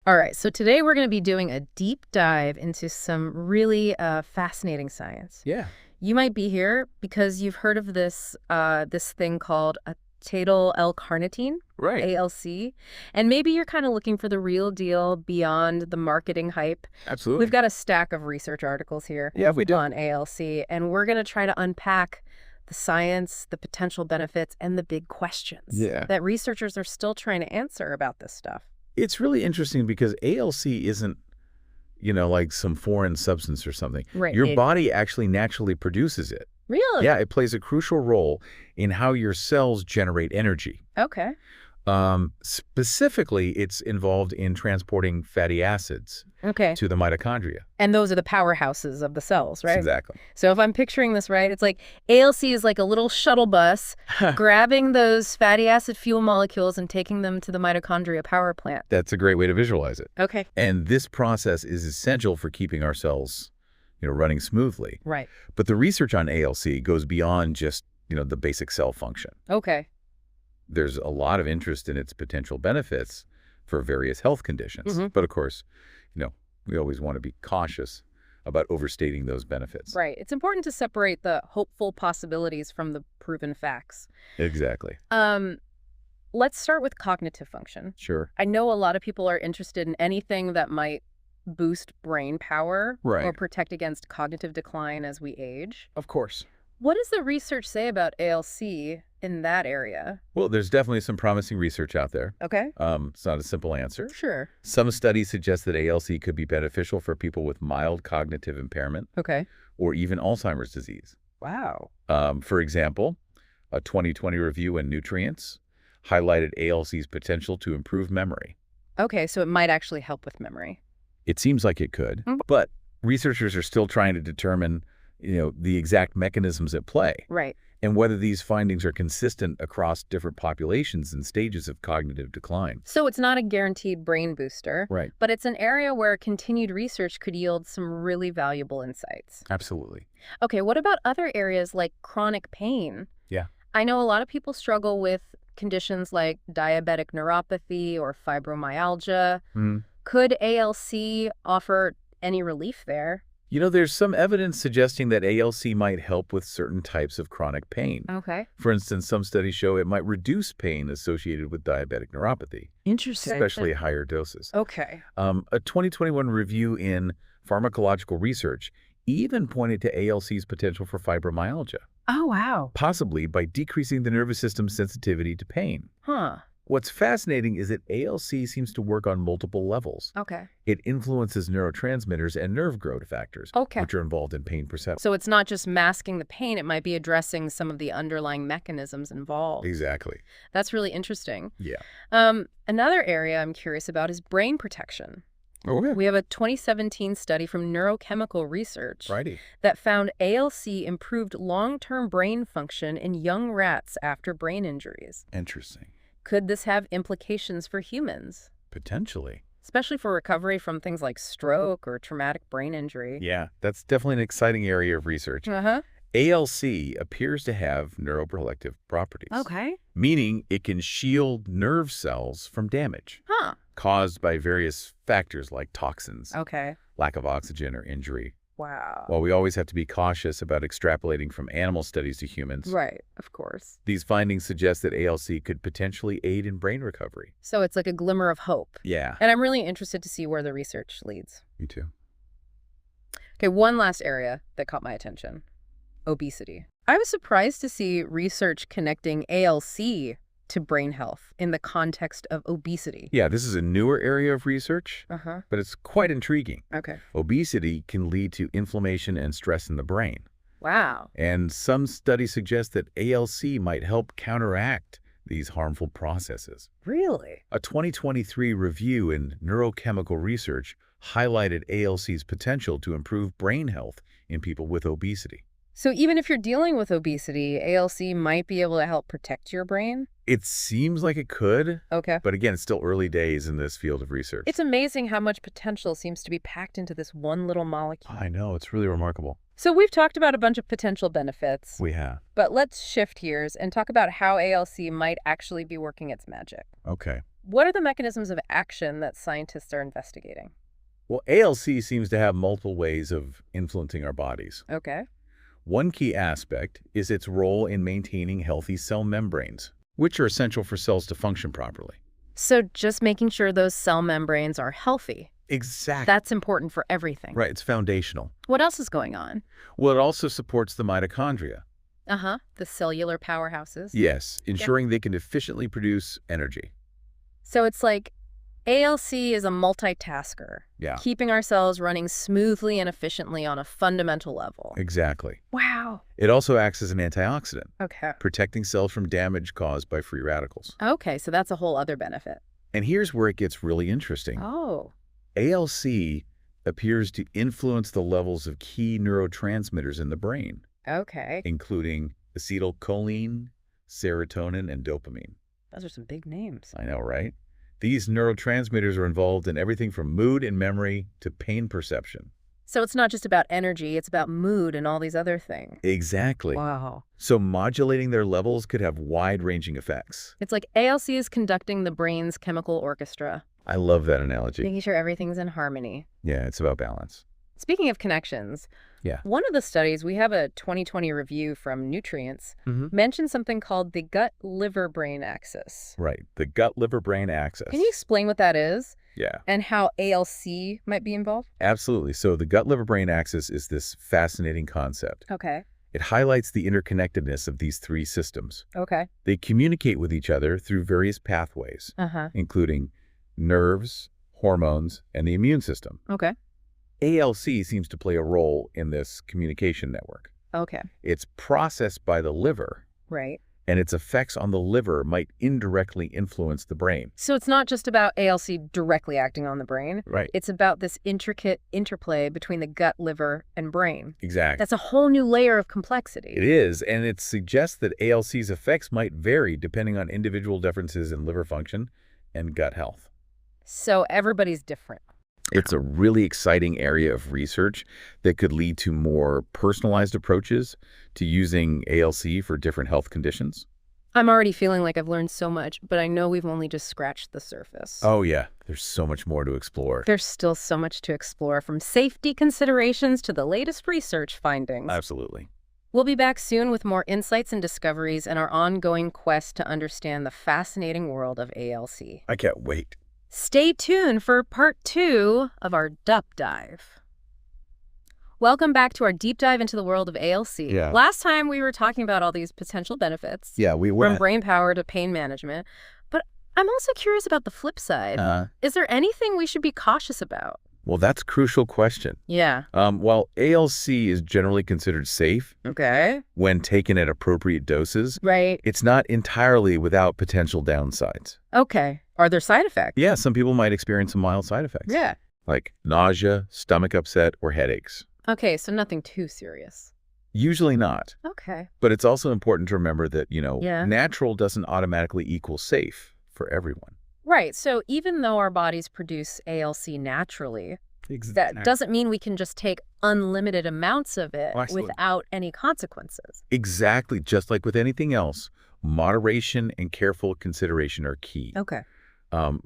All right, so today we're going to be doing a deep dive into some really fascinating science. Yeah. You might be here because you've heard of this thing called acetyl L-Carnitine, Right. ALC, and maybe you're kind of looking for the real deal beyond the marketing hype. Absolutely. We've got a stack of research articles here Yeah, we do. on ALC, and we're going to try to unpack the science, the potential benefits, and the big questions that researchers are still trying to answer about this stuff. It's really interesting because ALC isn't, like some foreign substance or something. Right. Your body actually naturally produces it. Really? Yeah, it plays a crucial role in how your cells generate energy. Okay. Specifically, it's involved in transporting fatty acids to the mitochondria. And those are the powerhouses of the cells, right? Exactly. So if I'm picturing this right, it's like ALC is like a little shuttle bus grabbing those fatty acid fuel molecules and taking them to the mitochondria power plant. That's a great way to visualize it. Okay. And this process is essential for keeping our cells, running smoothly. Right. But the research on ALC goes beyond just, the basic cell function. Okay. There's a lot of interest in its potential benefits for various health conditions. But of course, we always want to be cautious about overstating those benefits. Right. It's important to separate the hopeful possibilities from the proven facts. Exactly. Let's start with cognitive function. Sure. I know a lot of people are interested in anything that might boost brain power or protect against cognitive decline as we age. Of course. What does the research say about ALC in that area? Well, there's definitely some promising research out there. Okay. It's not a simple answer. Sure. Some studies suggest that ALC could be beneficial for people with mild cognitive impairment or even Alzheimer's disease. Wow. For example, a 2020 review in Nutrients highlighted ALC's potential to improve memory. Okay, so it might actually help with memory. It seems like it could, but researchers are still trying to determine the exact mechanisms at play. Right. And whether these findings are consistent across different populations and stages of cognitive decline. So it's not a guaranteed brain booster. Right. But it's an area where continued research could yield some really valuable insights. Absolutely. Okay, what about other areas like chronic pain? Yeah. I know a lot of people struggle with conditions like diabetic neuropathy or fibromyalgia. Could ALC offer any relief there? There's some evidence suggesting that ALC might help with certain types of chronic pain. Okay. For instance, some studies show it might reduce pain associated with diabetic neuropathy. Interesting. Especially at higher doses. Okay. A 2021 review in Pharmacological Research even pointed to ALC's potential for fibromyalgia. Oh, wow. Possibly by decreasing the nervous system's sensitivity to pain. Huh. What's fascinating is that ALC seems to work on multiple levels. Okay. It influences neurotransmitters and nerve growth factors, which are involved in pain perception. So it's not just masking the pain, it might be addressing some of the underlying mechanisms involved. Exactly. That's really interesting. Yeah. Another area I'm curious about is brain protection. Okay. We have a 2017 study from Neurochemical Research Righty. that found ALC improved long-term brain function in young rats after brain injuries. Interesting. Could this have implications for humans? Potentially. Especially for recovery from things like stroke or traumatic brain injury. Yeah, that's definitely an exciting area of research. ALC appears to have neuroprotective properties. Okay. Meaning it can shield nerve cells from damage caused by various factors like toxins, lack of oxygen, or injury. Wow. While we always have to be cautious about extrapolating from animal studies to humans, Right, of course. these findings suggest that ALC could potentially aid in brain recovery. So it's like a glimmer of hope. Yeah. And I'm really interested to see where the research leads. Me too. Okay, one last area that caught my attention. Obesity. I was surprised to see research connecting ALC to brain health in the context of obesity. Yeah, this is a newer area of research, but it's quite intriguing. Okay. Obesity can lead to inflammation and stress in the brain. Wow. And some studies suggest that ALC might help counteract these harmful processes. Really? A 2023 review in Neurochemical Research highlighted ALC's potential to improve brain health in people with obesity. So even if you're dealing with obesity, ALC might be able to help protect your brain? It seems like it could. Okay. But again, it's still early days in this field of research. It's amazing how much potential seems to be packed into this one little molecule. I know. It's really remarkable. So we've talked about a bunch of potential benefits. We have. But let's shift gears and talk about how ALC might actually be working its magic. Okay. what are the mechanisms of action that scientists are investigating? Well, ALC seems to have multiple ways of influencing our bodies. Okay. One key aspect is its role in maintaining healthy cell membranes, which are essential for cells to function properly. So just making sure those cell membranes are healthy. Exactly. That's important for everything. Right, it's foundational. What else is going on? Well, it also supports the mitochondria. Uh-huh. The cellular powerhouses. Yes, ensuring they can efficiently produce energy. So it's like ALC is a multitasker. Yeah. Keeping our cells running smoothly and efficiently on a fundamental level. Exactly. Wow. It also acts as an antioxidant, Okay. protecting cells from damage caused by free radicals. Okay, so that's a whole other benefit. And here's where it gets really interesting. Oh. ALC appears to influence the levels of key neurotransmitters in the brain, Okay. including acetylcholine, serotonin, and dopamine. Those are some big names. I know, right? These neurotransmitters are involved in everything from mood and memory to pain perception. So it's not just about energy, it's about mood and all these other things. Exactly. Wow. So modulating their levels could have wide-ranging effects. It's like ALC is conducting the brain's chemical orchestra, I love that analogy. making sure everything's in harmony. Yeah, it's about balance. Speaking of connections, Yeah. one of the studies, we have a 2020 review from Nutrients, mentioned something called the gut-liver-brain axis. Right. The gut-liver-brain axis. Can you explain what that is Yeah, and how ALC might be involved? absolutely. So the gut-liver-brain axis is this fascinating concept. Okay. It highlights the interconnectedness of these three systems. Okay. They communicate with each other through various pathways, Uh-huh. including nerves, hormones, and the immune system. Okay. ALC seems to play a role in this communication network. Okay. It's processed by the liver, Right. and its effects on the liver might indirectly influence the brain. So it's not just about ALC directly acting on the brain. Right. It's about this intricate interplay between the gut, liver, and brain. Exactly. That's a whole new layer of complexity. It is, and it suggests that ALC's effects might vary depending on individual differences in liver function and gut health. So everybody's different. It's a really exciting area of research that could lead to more personalized approaches to using ALC for different health conditions. I'm already feeling like I've learned so much, but I know we've only just scratched the surface. Oh yeah, there's so much more to explore. There's still so much to explore, from safety considerations to the latest research findings. Absolutely. We'll be back soon with more insights and discoveries in our ongoing quest to understand the fascinating world of ALC. I can't wait. Stay tuned for part 2 of our Dup Dive. Welcome back to our deep dive into the world of ALC. Yeah. Last time we were talking about all these potential benefits. Yeah, we From went. brain power to pain management. But I'm also curious about the flip side. Is there anything we should be cautious about? Well, that's a crucial question. Yeah. While ALC is generally considered safe Okay. when taken at appropriate doses, Right. it's not entirely without potential downsides. Okay. Are there side effects? Yeah, some people might experience some mild side effects. Yeah. Like nausea, stomach upset, or headaches. Okay, so nothing too serious. Usually not. Okay. But it's also important to remember that, Yeah. natural doesn't automatically equal safe for everyone. Right. So even though our bodies produce ALC naturally, that doesn't mean we can just take unlimited amounts of it Oh, absolutely. without any consequences. Exactly. Just like with anything else, moderation and careful consideration are key. Okay.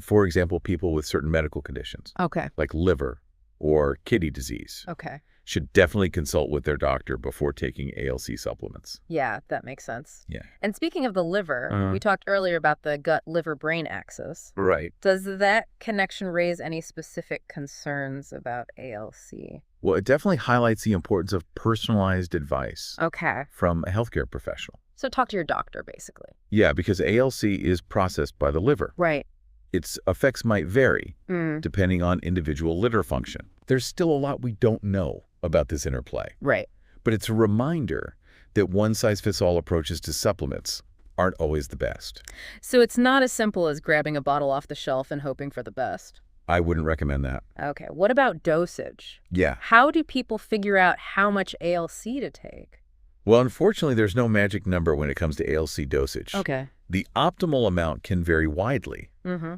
For example, people with certain medical conditions, Okay. like liver or kidney disease, Okay. should definitely consult with their doctor before taking ALC supplements. Yeah, that makes sense. Yeah. And speaking of the liver, we talked earlier about the gut-liver-brain axis. Right. Does that connection raise any specific concerns about ALC? Well, it definitely highlights the importance of personalized advice Okay. from a healthcare professional. So talk to your doctor, basically. Yeah, because ALC is processed by the liver. Right. Its effects might vary depending on individual liver function. There's still a lot we don't know about this interplay, Right. but it's a reminder that one-size-fits-all approaches to supplements aren't always the best. So it's not as simple as grabbing a bottle off the shelf and hoping for the best. I wouldn't recommend that. Okay. What about dosage? Yeah. How do people figure out how much ALC to take? Well, unfortunately, there's no magic number when it comes to ALC dosage. Okay. The optimal amount can vary widely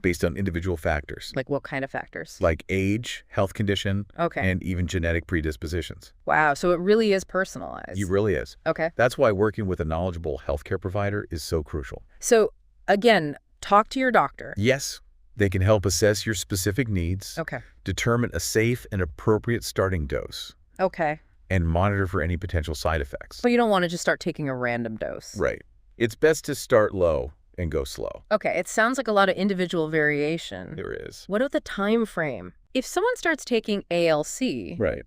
based on individual factors, Like what kind of factors? like age, health condition, Okay. and even genetic predispositions. Wow. So it really is personalized. It really is. Okay. That's why working with a knowledgeable healthcare provider is so crucial. So again, talk to your doctor. Yes, They can help assess your specific needs, Okay. determine a safe and appropriate starting dose, Okay. and monitor for any potential side effects. But you don't want to just start taking a random dose. Right. It's best to start low and go slow. Okay, it sounds like a lot of individual variation. There is. What about the time frame? If someone starts taking ALC, Right.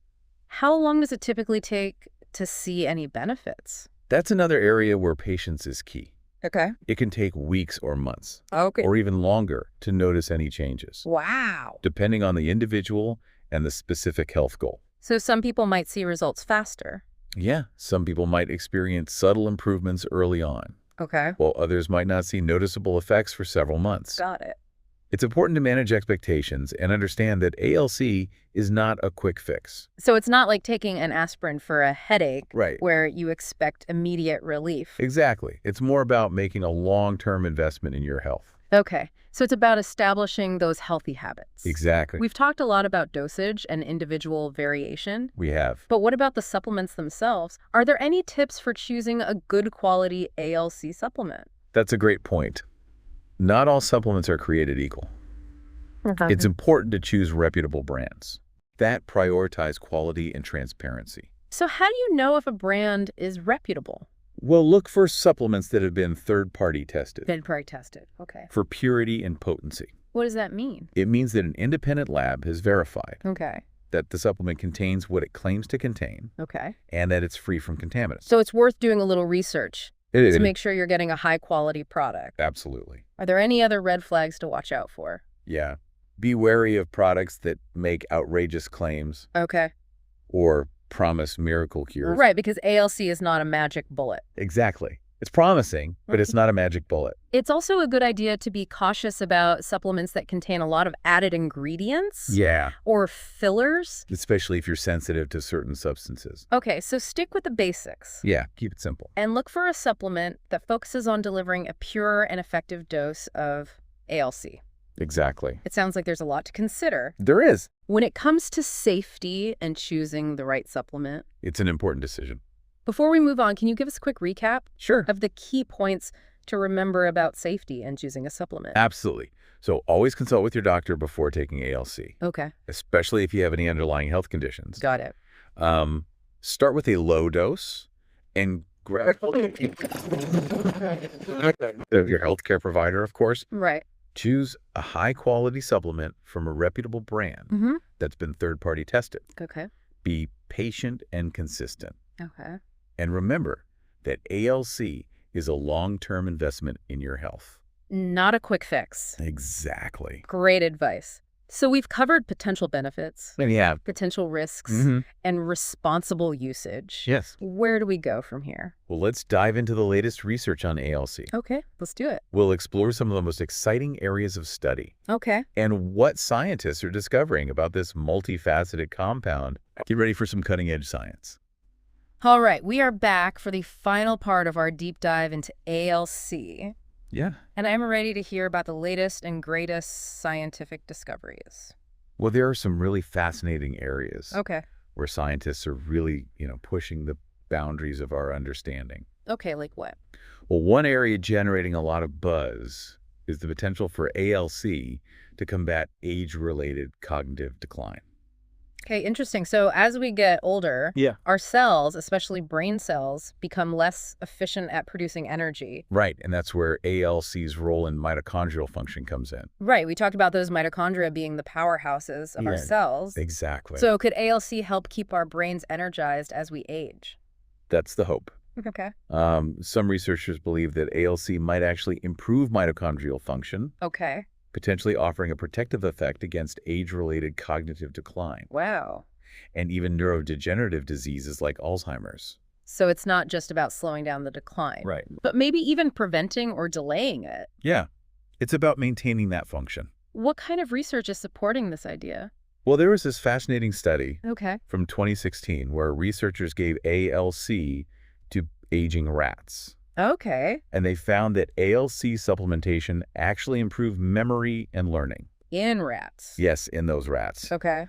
how long does it typically take to see any benefits? That's another area where patience is key. Okay. It can take weeks or months, Okay. or even longer to notice any changes, Wow. depending on the individual and the specific health goal. So some people might see results faster. Yeah, some people might experience subtle improvements early on, Okay. while others might not see noticeable effects for several months. Got it. It's important to manage expectations and understand that ALC is not a quick fix. So it's not like taking an aspirin for a headache Right. where you expect immediate relief. Exactly. It's more about making a long-term investment in your health. Okay. So it's about establishing those healthy habits. Exactly. We've talked a lot about dosage and individual variation. We have. But what about the supplements themselves? Are there any tips for choosing a good quality ALC supplement? That's a great point. Not all supplements are created equal. It's important to choose reputable brands that prioritize quality and transparency. So how do you know if a brand is reputable? Well, look for supplements that have been third-party tested Third-party tested. Okay. for purity and potency. What does that mean? It means that an independent lab has verified Okay. that the supplement contains what it claims to contain Okay. and that it's free from contaminants. So it's worth doing a little research It is. to make sure you're getting a high-quality product. Absolutely. Are there any other red flags to watch out for? Yeah. Be wary of products that make outrageous claims Okay. or promise miracle cures. Right, because ALC is not a magic bullet. Exactly. It's promising, but it's not a magic bullet. It's also a good idea to be cautious about supplements that contain a lot of added ingredients Yeah. or fillers. Especially if you're sensitive to certain substances. Okay, so stick with the basics Yeah, keep it simple. and look for a supplement that focuses on delivering a pure and effective dose of ALC. Exactly. It sounds like there's a lot to consider. There is. When it comes to safety and choosing the right supplement, It's an important decision. before we move on, can you give us a quick recap Sure. of the key points to remember about safety and choosing a supplement? Absolutely. So always consult with your doctor before taking ALC, Okay, especially if you have any underlying health conditions. got it. Start with a low dose and gradually of your healthcare provider, of course. Right. Choose a high-quality supplement from a reputable brand Mm-hmm. that's been third-party tested. Okay. Be patient and consistent. Okay. And remember that ALC is a long-term investment in your health. Not a quick fix. Exactly. Great advice. So we've covered potential benefits, And yeah. potential risks, Mhm. and responsible usage. Yes. Where do we go from here? Well, let's dive into the latest research on ALC. Okay, let's do it. We'll explore some of the most exciting areas of study Okay. and what scientists are discovering about this multifaceted compound. Get ready for some cutting-edge science. All right, we are back for the final part of our deep dive into ALC. Yeah. And I'm ready to hear about the latest and greatest scientific discoveries. Well, there are some really fascinating areas Okay. where scientists are really, pushing the boundaries of our understanding. Okay, like what? Well, one area generating a lot of buzz is the potential for ALC to combat age-related cognitive decline. Okay, interesting. So as we get older, Yeah. our cells, especially brain cells, become less efficient at producing energy. Right, and that's where ALC's role in mitochondrial function comes in. Right, we talked about those mitochondria being the powerhouses of our Yeah, cells. Exactly. So could ALC help keep our brains energized as we age? That's the hope. Okay. Some researchers believe that ALC might actually improve mitochondrial function, Okay. potentially offering a protective effect against age-related cognitive decline Wow. and even neurodegenerative diseases like Alzheimer's. So it's not just about slowing down the decline, Right. but maybe even preventing or delaying it. Yeah. It's about maintaining that function. What kind of research is supporting this idea? Well, there was this fascinating study Okay. from 2016 where researchers gave ALC to aging rats. Okay. And they found that ALC supplementation actually improved memory and learning. In rats. Yes, in those rats. Okay.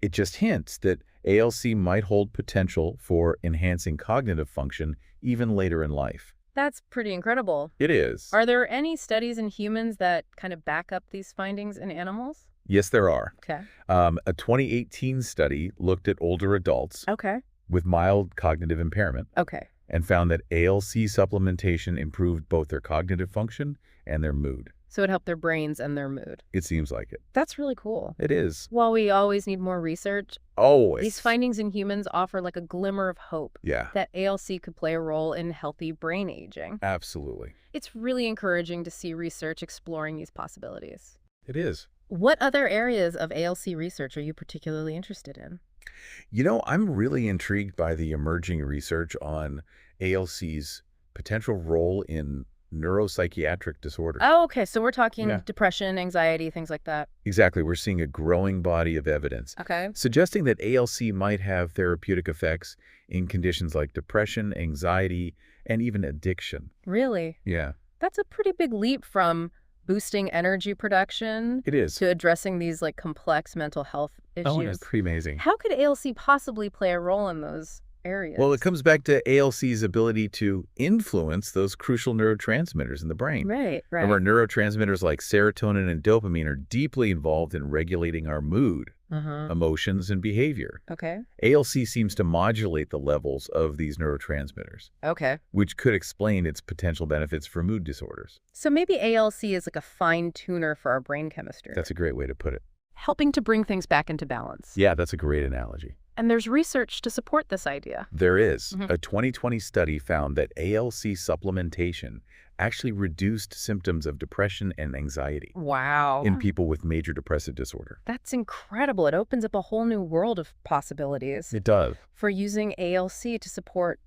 It just hints that ALC might hold potential for enhancing cognitive function even later in life. That's pretty incredible. It is. Are there any studies in humans that kind of back up these findings in animals? Yes, there are. Okay. A 2018 study looked at older adults Okay. with mild cognitive impairment Okay. and found that ALC supplementation improved both their cognitive function and their mood. So it helped their brains and their mood. It seems like it. That's really cool. It is. While we always need more research, Always. these findings in humans offer like a glimmer of hope Yeah, that ALC could play a role in healthy brain aging. absolutely. It's really encouraging to see research exploring these possibilities. It is. What other areas of ALC research are you particularly interested in? You know, I'm really intrigued by the emerging research on ALC's potential role in neuropsychiatric disorders. Oh, okay. So we're talking Yeah. depression, anxiety, things like that. Exactly. We're seeing a growing body of evidence Okay. suggesting that ALC might have therapeutic effects in conditions like depression, anxiety, and even addiction. Really? Yeah, That's a pretty big leap from boosting energy production it is. to addressing these like complex mental health Oh, issues. it's pretty amazing. How could ALC possibly play a role in those areas? Well, it comes back to ALC's ability to influence those crucial neurotransmitters in the brain. Right, right. Remember, neurotransmitters like serotonin and dopamine are deeply involved in regulating our mood, emotions, and behavior. Okay. ALC seems to modulate the levels of these neurotransmitters, Okay. which could explain its potential benefits for mood disorders. So maybe ALC is like a fine tuner for our brain chemistry, That's a great way to put it. helping to bring things back into balance. Yeah, that's a great analogy. And there's research to support this idea. There is. Mhm. A 2020 study found that ALC supplementation actually reduced symptoms of depression and anxiety Wow. in people with major depressive disorder. That's incredible. It opens up a whole new world of possibilities It does. for using ALC to support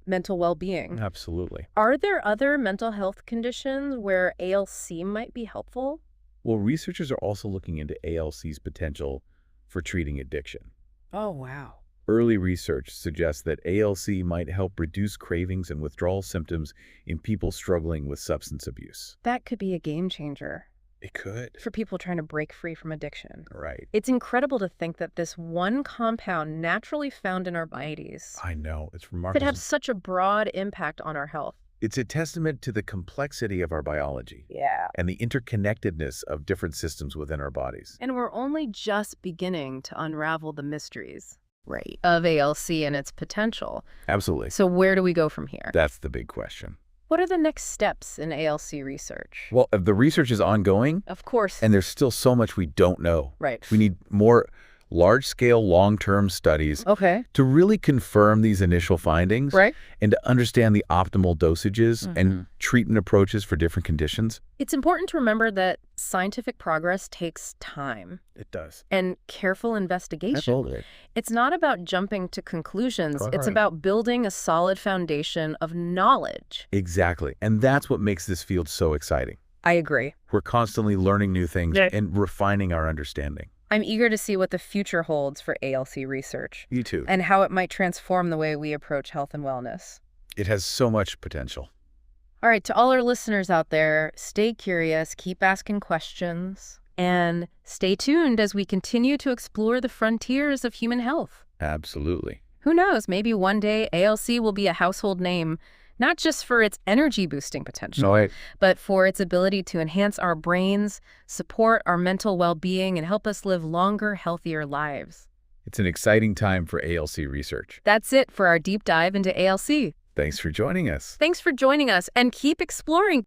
mental well-being. Absolutely. Are there other mental health conditions where ALC might be helpful? Well, researchers are also looking into ALC's potential for treating addiction. Oh, wow. Early research suggests that ALC might help reduce cravings and withdrawal symptoms in people struggling with substance abuse. That could be a game changer It could. for people trying to break free from addiction. Right. It's incredible to think that this one compound naturally found in our bodies I know. It's could remarkable. have such a broad impact on our health. It's a testament to the complexity of our biology Yeah. and the interconnectedness of different systems within our bodies. And we're only just beginning to unravel the mysteries, right, of ALC and its potential. Absolutely. So where do we go from here? That's the big question. What are the next steps in ALC research? Well, the research is ongoing, Of course. and there's still so much we don't know. Right. We need more large-scale, long-term studies Okay. to really confirm these initial findings Right. and to understand the optimal dosages Mhm. and treatment approaches for different conditions. It's important to remember that scientific progress takes time It does. and careful investigation. Absolutely. It's not about jumping to conclusions. It's Right. about building a solid foundation of knowledge. Exactly. And that's what makes this field so exciting. I agree. We're constantly learning new things Yeah. and refining our understanding. I'm eager to see what the future holds for ALC research You too. and how it might transform the way we approach health and wellness. It has so much potential. All right, to all our listeners out there, stay curious, keep asking questions, and stay tuned as we continue to explore the frontiers of human health. Absolutely. Who knows, maybe one day ALC will be a household name, not just for its energy-boosting potential, but for its ability to enhance our brains, support our mental well-being, and help us live longer, healthier lives. It's an exciting time for ALC research. That's it for our deep dive into ALC. Thanks for joining us. Thanks for joining us, and keep exploring.